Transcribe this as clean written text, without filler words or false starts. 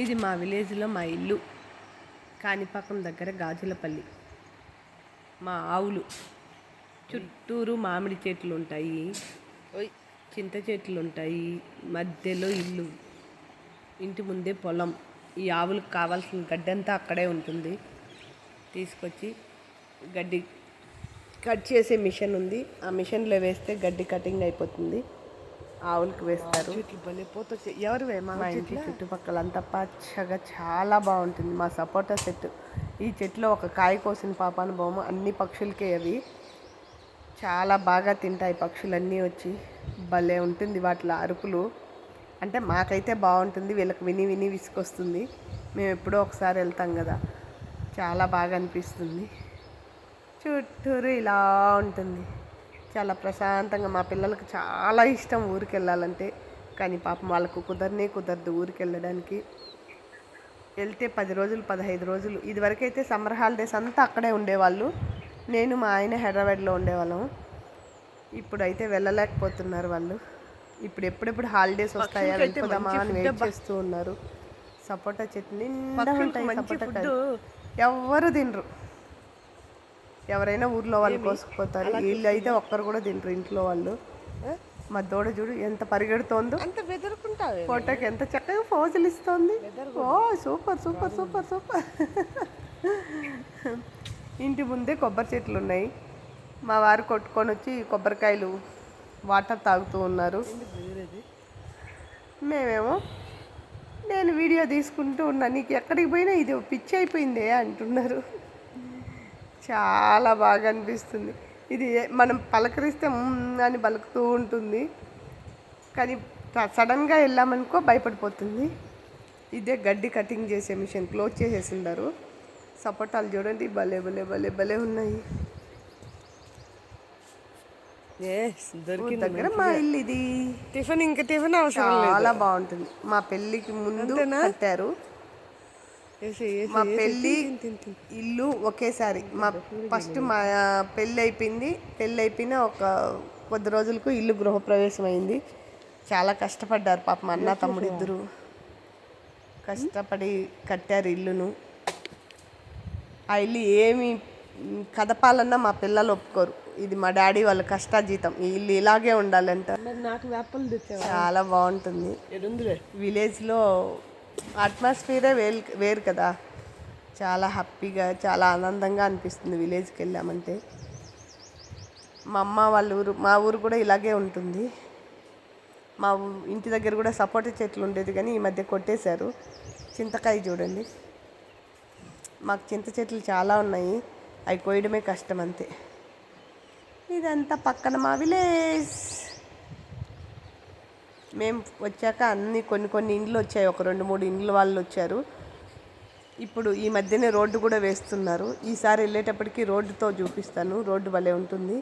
ఇది మా విలేజ్లో మా ఇల్లు కాణిపాకం దగ్గర గాజులపల్లి. మా ఆవులు చుట్టూరు మామిడి చెట్లు ఉంటాయి, చింత చెట్లు ఉంటాయి, మధ్యలో ఇల్లు, ఇంటి ముందే పొలం. ఈ ఆవులకు కావాల్సిన గడ్డి అంతా అక్కడే ఉంటుంది. తీసుకొచ్చి గడ్డి కట్ చేసే మిషన్ ఉంది, ఆ మిషన్లో వేస్తే గడ్డి కటింగ్ అయిపోతుంది. ఆవులకు వేస్తారు. ఎవరు మా ఇంటి చుట్టుపక్కలంతా పచ్చగా చాలా బాగుంటుంది. మా సపోటా చెట్టు, ఈ చెట్లో ఒక కాయ కోసిన పాపానుభవం. అన్ని పక్షులకే అవి చాలా బాగా తింటాయి. పక్షులన్నీ వచ్చి భలే ఉంటుంది వాటి అరుపులు. అంటే మాకైతే బాగుంటుంది, వీళ్ళకి విని విని విసుకొస్తుంది. మేము ఎప్పుడో ఒకసారి వెళ్తాం కదా, చాలా బాగా అనిపిస్తుంది. చుట్టూరు ఇలా ఉంటుంది, చాలా ప్రశాంతంగా. మా పిల్లలకు చాలా ఇష్టం ఊరికి వెళ్ళాలంటే, కానీ పాపం వాళ్ళకు కుదరదు ఊరికి వెళ్ళడానికి. వెళ్తే 10 రోజులు 15 రోజులు. ఇదివరకైతే సమ్మర్ హాలిడేస్ అంతా అక్కడే ఉండేవాళ్ళు. నేను మా ఆయన హైదరాబాద్లో ఉండేవాళ్ళం. ఇప్పుడైతే వెళ్ళలేకపోతున్నారు వాళ్ళు. ఇప్పుడు ఎప్పుడెప్పుడు హాలిడేస్ వస్తాయా వెళ్ళిపోదామా అని వెయిట్ చేస్తూ ఉన్నారు. సపోటా చెట్టు నిండా ఉంటాయి సపోటా. ఎవ్వరు తినరు, ఎవరైనా ఊర్లో వాళ్ళు కోసుకుపోతారు. వీళ్ళు అయితే ఒక్కరు కూడా తినరు ఇంట్లో వాళ్ళు. మా దూడ చూడు ఎంత పరిగెడుతోందో, అంత బెదరుకుంటా ఫోటోకి ఎంత చక్కగా పోజులు ఇస్తోంది. ఓ సూపర్ సూపర్ సూపర్ సూపర్. ఇంటి ముందే కొబ్బరి చెట్లు ఉన్నాయి. మా వారు కొట్టుకొని వచ్చి కొబ్బరికాయలు వాటర్ తాగుతూ ఉన్నారు. మేమేమో నేను వీడియో తీసుకుంటూ ఉన్నా, నీకు ఎక్కడికి పోయినా ఇది పిచ్చి అయిపోయిందే అంటున్నారు. చాలా బాగా అనిపిస్తుంది. ఇది మనం పలకరిస్తే అని పలుకుతూ ఉంటుంది, కానీ సడన్గా వెళ్ళామనుకో భయపడిపోతుంది. ఇదే గడ్డి కటింగ్ చేసే మిషన్, క్లోజ్ చేసేసిండారు. సపోటాలు చూడండి భలే భలే భలే భలే ఉన్నాయి. దగ్గర మా ఇల్లు ఇది. టిఫిన్ అవసరం చాలా బాగుంటుంది. మా పెళ్ళికి ముందు కట్టారు. మా పెళ్ళి ఇల్లు ఒకేసారి. మా ఫస్ట్ మా పెళ్ళి అయిపోయిన ఒక కొద్ది రోజులకు ఇల్లు గృహప్రవేశం అయింది. చాలా కష్టపడ్డారు పాపం అన్న తమ్ముడు ఇద్దరు కష్టపడి కట్టారు ఇల్లును. ఆ ఇల్లు ఏమి కదపాలన్నా మా పిల్లలు ఒప్పుకోరు. ఇది మా డాడీ వాళ్ళ కష్టాజీతం. ఈ ఇల్లు ఇలాగే ఉండాలంట. నాకు చాలా బాగుంటుంది. విలేజ్లో అట్మాస్ఫియరే వేరు కదా, చాలా హ్యాపీగా చాలా ఆనందంగా అనిపిస్తుంది విలేజ్కి వెళ్ళామంటే. మా అమ్మ వాళ్ళ ఊరు, మా ఊరు కూడా ఇలాగే ఉంటుంది. మా ఇంటి దగ్గర కూడా సపోటా చెట్లు ఉండేది, కానీ ఈ మధ్య కొట్టేశారు. చింతకాయ చూడండి, మాకు చింత చెట్లు చాలా ఉన్నాయి, అవి కోయడమే కష్టం అంతే. ఇదంతా పక్కన మా విలేజ్. మేము వచ్చాక అన్నీ కొన్ని ఇండ్లు వచ్చాయి, ఒక 2-3 ఇండ్లు వాళ్ళు వచ్చారు. ఇప్పుడు ఈ మధ్యనే రోడ్డు కూడా వేస్తున్నారు. ఈసారి వెళ్ళేటప్పటికి రోడ్డుతో చూపిస్తాను, రోడ్డు భలే ఉంటుంది.